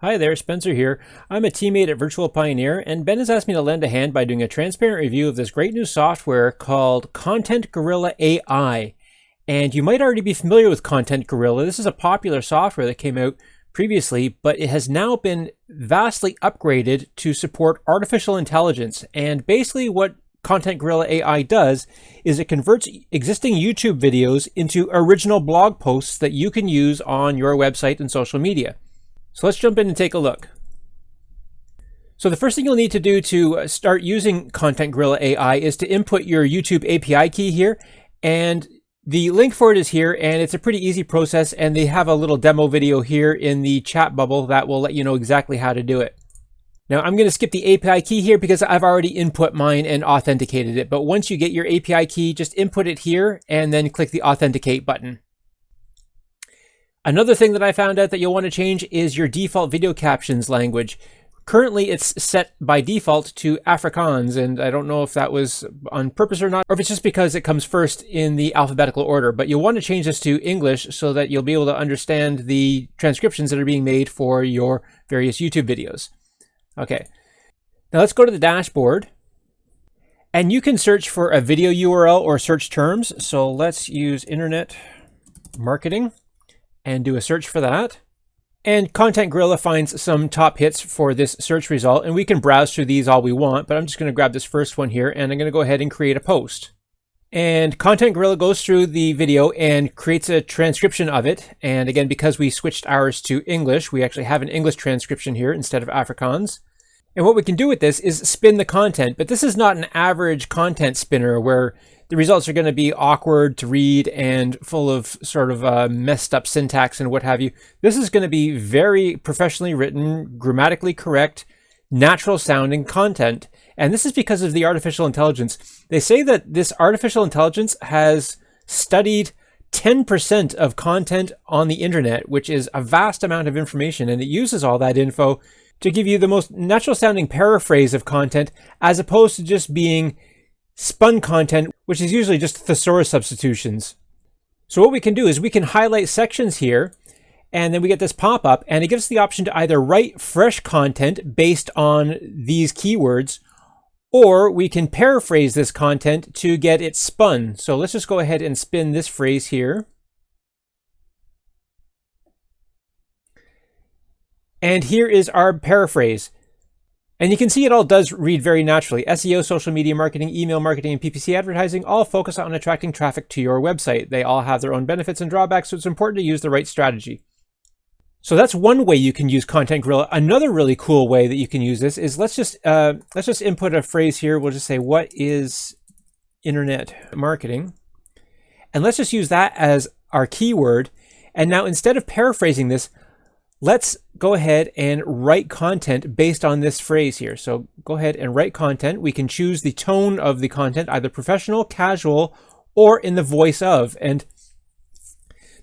Hi there, Spencer here. I'm a teammate at Virtual Pioneer, and Ben has asked me to lend a hand by doing a transparent review of this great new software called Content Gorilla AI. And you might already be familiar with Content Gorilla. This is a popular software that came out previously, but it has now been vastly upgraded to support artificial intelligence. And basically what Content Gorilla AI does is it converts existing YouTube videos into original blog posts that you can use on your website and social media. So let's jump in and take a look. So the first thing you'll need to do to start using Content Gorilla AI is to input your YouTube API key here. And the link for it is here, and it's a pretty easy process. And they have a little demo video here in the chat bubble that will let you know exactly how to do it. Now I'm going to skip the API key here because I've already input mine and authenticated it. But once you get your API key, just input it here and then click the authenticate button. Another thing that I found out that you'll want to change is your default video captions language. Currently, it's set by default to Afrikaans, and I don't know if that was on purpose or not, or if it's just because it comes first in the alphabetical order. But you'll want to change this to English so that you'll be able to understand the transcriptions that are being made for your various YouTube videos. Okay, now let's go to the dashboard. And you can search for a video URL or search terms. So let's use internet marketing and do a search for that. And Content Gorilla finds some top hits for this search result, and we can browse through these all we want, but I'm just going to grab this first one here, and I'm going to go ahead and create a post. And Content Gorilla goes through the video and creates a transcription of it. And again, because we switched ours to English, we actually have an English transcription here instead of Afrikaans. And what we can do with this is spin the content, but this is not an average content spinner where the results are going to be awkward to read and full of sort of messed up syntax and what have you. This is going to be very professionally written, grammatically correct, natural sounding content. And this is because of the artificial intelligence. They say that this artificial intelligence has studied 10% of content on the internet, which is a vast amount of information. And it uses all that info to give you the most natural sounding paraphrase of content, as opposed to just being spun content, which is usually just thesaurus substitutions. So what we can do is we can highlight sections here, and then we get this pop-up, and it gives us the option to either write fresh content based on these keywords, or we can paraphrase this content to get it spun. So let's just go ahead and spin this phrase here. And here is our paraphrase. And you can see it all does read very naturally. SEO, social media marketing, email marketing, and PPC advertising all focus on attracting traffic to your website. They all have their own benefits and drawbacks, so it's important to use the right strategy. So that's one way you can use Content Gorilla. Another really cool way that you can use this is let's just input a phrase here. We'll just say, what is internet marketing? And let's just use that as our keyword. And now instead of paraphrasing this, let's go ahead and write content based on this phrase here. So go ahead and write content. We can choose the tone of the content, either professional, casual, or in the voice of. And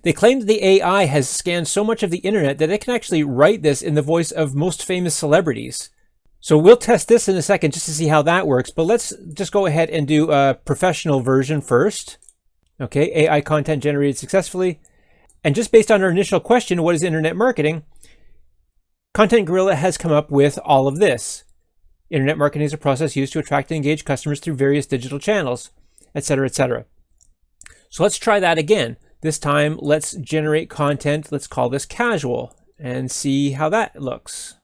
they claim that the AI has scanned so much of the internet that it can actually write this in the voice of most famous celebrities. So we'll test this in a second just to see how that works. But let's just go ahead and do a professional version first. Okay, AI content generated successfully. And just based on our initial question, what is internet marketing? Content Gorilla has come up with all of this. Internet marketing is a process used to attract and engage customers through various digital channels, etc., etc. So let's try that again. This time, let's generate content. Let's call this casual and see how that looks.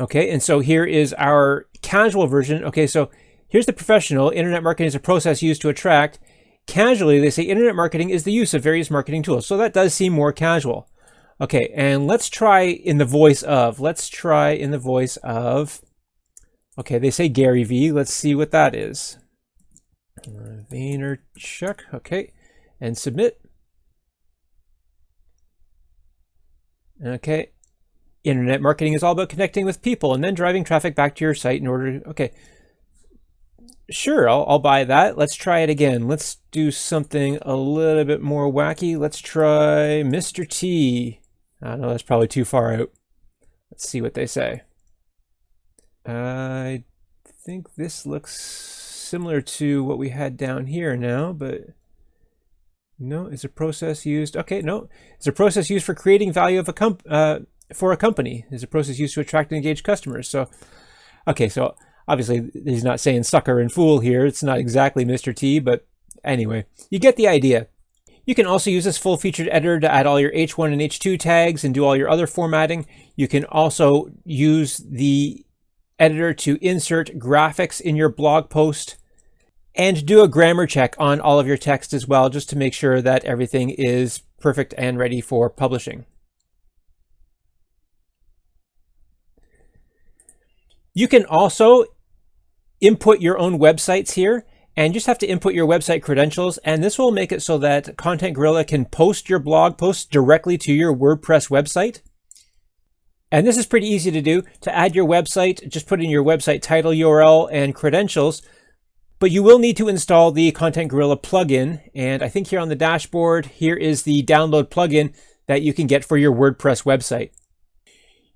Okay, and so here is our casual version. Okay, so here's the professional. Internet marketing is a process used to attract. Casually, they say internet marketing is the use of various marketing tools. So that does seem more casual. Okay, and let's try in the voice of. Okay, they say Gary V. Let's see what that is. Vaynerchuk. Okay, and submit. Okay, internet marketing is all about connecting with people and then driving traffic back to your site in order to, okay. Sure, I'll buy that. Let's try it again. Let's do something a little bit more wacky. Let's try Mr. T. I know that's probably too far out. Let's see what they say. I think this looks similar to what we had down here now, but No, is a process used? Okay, no. Is a process used for creating value of for a company? Is a process used to attract and engage customers? So, okay, so obviously he's not saying sucker and fool here. It's not exactly Mr. T, but anyway, you get the idea. You can also use this full-featured editor to add all your H1 and H2 tags and do all your other formatting. You can also use the editor to insert graphics in your blog post and do a grammar check on all of your text as well, just to make sure that everything is perfect and ready for publishing. You can also input your own websites here, and just have to input your website credentials, and this will make it so that Content Gorilla can post your blog posts directly to your WordPress website. And this is pretty easy to do. To add your website, just put in your website title, URL, and credentials. But you will need to install the Content Gorilla plugin. And I think here on the dashboard, here is the download plugin that you can get for your WordPress website.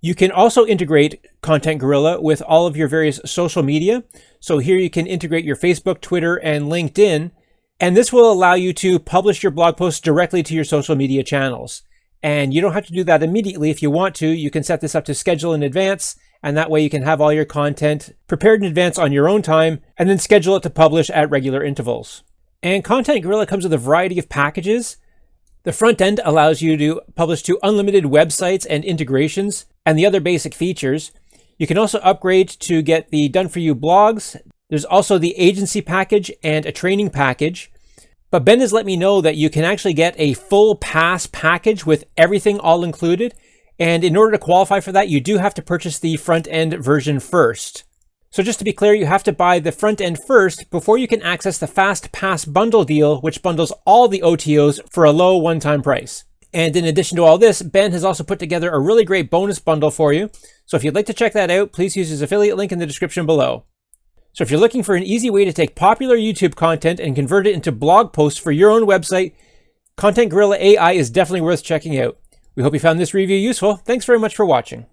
You can also integrate Content Gorilla with all of your various social media. So here you can integrate your Facebook, Twitter, and LinkedIn. And this will allow you to publish your blog posts directly to your social media channels. And you don't have to do that immediately. If you want to, you can set this up to schedule in advance. And that way you can have all your content prepared in advance on your own time and then schedule it to publish at regular intervals. And Content Gorilla comes with a variety of packages. The front end allows you to publish to unlimited websites and integrations and the other basic features. You can also upgrade to get the done-for-you blogs. There's also the agency package and a training package. But Ben has let me know that you can actually get a full pass package with everything all included. And in order to qualify for that, you do have to purchase the front-end version first. So just to be clear, you have to buy the front end first before you can access the Fast Pass bundle deal, which bundles all the OTOs for a low one-time price. And in addition to all this, Ben has also put together a really great bonus bundle for you. So if you'd like to check that out, please use his affiliate link in the description below. So if you're looking for an easy way to take popular YouTube content and convert it into blog posts for your own website, Content Gorilla AI is definitely worth checking out. We hope you found this review useful. Thanks very much for watching.